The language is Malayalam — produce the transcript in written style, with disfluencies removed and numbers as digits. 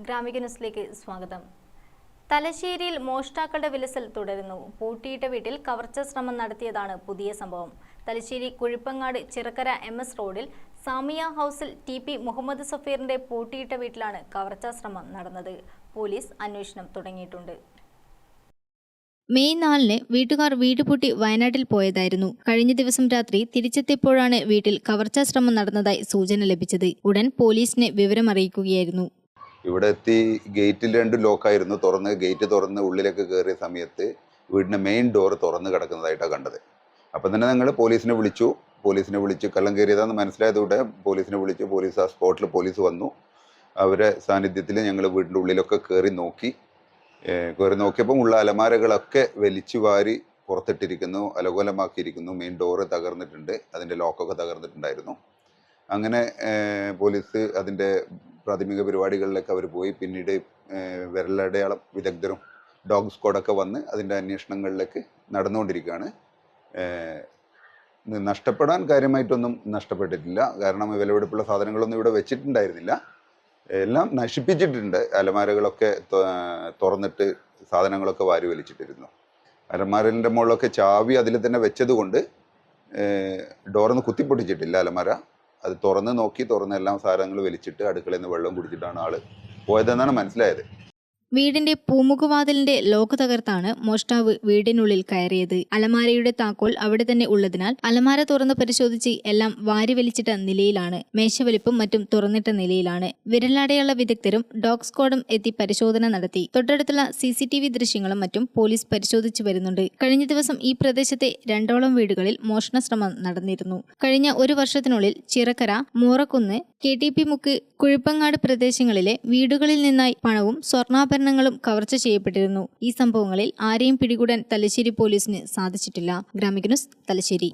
ഗ്രാമിക ന്യൂസിലേക്ക് സ്വാഗതം. തലശ്ശേരിയിൽ മോഷ്ടാക്കളുടെ വിലസൽ തുടരുന്നു. പൂട്ടിയിട്ട വീട്ടിൽ കവർച്ചാ ശ്രമം നടത്തിയതാണ് പുതിയ സംഭവം. തലശ്ശേരി കുഴിപ്പങ്ങാട് ചിറക്കര MS റോഡിൽ സാമിയ ഹൗസിൽ TP മുഹമ്മദ് സഫീറിന്റെ പൂട്ടിയിട്ട വീട്ടിലാണ് കവർച്ചാ ശ്രമം നടന്നത്. പോലീസ് അന്വേഷണം തുടങ്ങിയിട്ടുണ്ട്. മെയ് 4-ന് വീട്ടുകാർ വീട് പൂട്ടി വയനാട്ടിൽ പോയതായിരുന്നു. കഴിഞ്ഞ ദിവസം രാത്രി തിരിച്ചെത്തിയപ്പോഴാണ് വീട്ടിൽ കവർച്ചാ ശ്രമം നടന്നതായി സൂചന ലഭിച്ചത്. ഉടൻ പോലീസിനെ വിവരമറിയിക്കുകയായിരുന്നു. ഇവിടെ എത്തി ഗേറ്റിൽ 2 ലോക്കായിരുന്നു. ഗേറ്റ് തുറന്ന് ഉള്ളിലേക്ക് കയറിയ സമയത്ത് വീടിൻ്റെ മെയിൻ ഡോർ തുറന്ന് കിടക്കുന്നതായിട്ടാണ് കണ്ടത്. അപ്പം തന്നെ ഞങ്ങൾ പോലീസിനെ വിളിച്ച് കള്ളം കയറിയതാണെന്ന് മനസ്സിലായതോടെ പോലീസിനെ വിളിച്ചു. പോലീസ് ആ സ്പോട്ടിൽ പോലീസ് വന്നു. അവരെ സാന്നിധ്യത്തിൽ ഞങ്ങൾ വീടിൻ്റെ ഉള്ളിലൊക്കെ കയറി നോക്കിയപ്പം ഉള്ള അലമാരകളൊക്കെ വലിച്ചു വാരി പുറത്തിട്ടിരിക്കുന്നു, അലകോലമാക്കിയിരിക്കുന്നു. മെയിൻ ഡോറ് തകർന്നിട്ടുണ്ട്, അതിൻ്റെ ലോക്കൊക്കെ തകർന്നിട്ടുണ്ടായിരുന്നു. അങ്ങനെ പോലീസ് അതിൻ്റെ പ്രാഥമിക പരിപാടികളിലൊക്കെ അവർ പോയി. പിന്നീട് വിരലടയാളം വിദഗ്ധരും ഡോഗ് സ്ക്വാഡൊക്കെ വന്ന് അതിൻ്റെ അന്വേഷണങ്ങളിലേക്ക് നടന്നുകൊണ്ടിരിക്കുകയാണ്. നഷ്ടപ്പെടാൻ കാര്യമായിട്ടൊന്നും നഷ്ടപ്പെട്ടിട്ടില്ല. കാരണം വിലപിടിപ്പുള്ള സാധനങ്ങളൊന്നും ഇവിടെ വെച്ചിട്ടുണ്ടായിരുന്നില്ല. എല്ലാം നശിപ്പിച്ചിട്ടുണ്ട്. അലമാരകളൊക്കെ തുറന്നിട്ട് സാധനങ്ങളൊക്കെ വാരി വലിച്ചിട്ടിരുന്നു. അലമാരൻ്റെ മുകളിലൊക്കെ ചാവി അതിൽ തന്നെ വെച്ചത് കൊണ്ട് ഡോറൊന്ന് കുത്തിപ്പൊട്ടിച്ചിട്ടില്ല അലമാര. അത് തുറന്ന് എല്ലാം സാധനങ്ങൾ വലിച്ചിട്ട് അടുക്കളയിൽ നിന്ന് വെള്ളം കുടിച്ചിട്ടാണ് ആള് പോയതെന്നാണ് മനസ്സിലായത്. വീടിന്റെ പൂമുഖവാതിലിന്റെ ലോക്ക് തകർത്താണ് മോഷ്ടാവ് വീടിനുള്ളിൽ കയറിയത്. അലമാരയുടെ താക്കോൽ അവിടെ തന്നെ ഉള്ളതിനാൽ അലമാര തുറന്ന് പരിശോധിച്ച് എല്ലാം വാരി വലിച്ചിട്ട നിലയിലാണ്. മേശവലിപ്പും മറ്റും തുറന്നിട്ട നിലയിലാണ്. വിരലടയാള വിദഗ്ധരും ഡോഗ് സ്ക്വാഡും എത്തി പരിശോധന നടത്തി. തൊട്ടടുത്തുള്ള CCTV ദൃശ്യങ്ങളും മറ്റും പോലീസ് പരിശോധിച്ചു വരുന്നുണ്ട്. കഴിഞ്ഞ ദിവസം ഈ പ്രദേശത്തെ 2ഓളം വീടുകളിൽ മോഷണ ശ്രമം നടന്നിരുന്നു. കഴിഞ്ഞ 1 വർഷത്തിനുള്ളിൽ ചിറക്കര, മൂറക്കുന്ന്, KTP മുക്ക്, കുഴിപ്പങ്ങാട് പ്രദേശങ്ങളിലെ വീടുകളിൽ നിന്നായി പണവും സ്വർണ്ണാഭരണങ്ങളും കവർച്ച ചെയ്യപ്പെട്ടിരുന്നു. ഈ സംഭവങ്ങളിൽ ആരെയും പിടികൂടാൻ തലശ്ശേരി പോലീസിന് സാധിച്ചിട്ടില്ല. ഗ്രാമിക ന്യൂസ്, തലശ്ശേരി.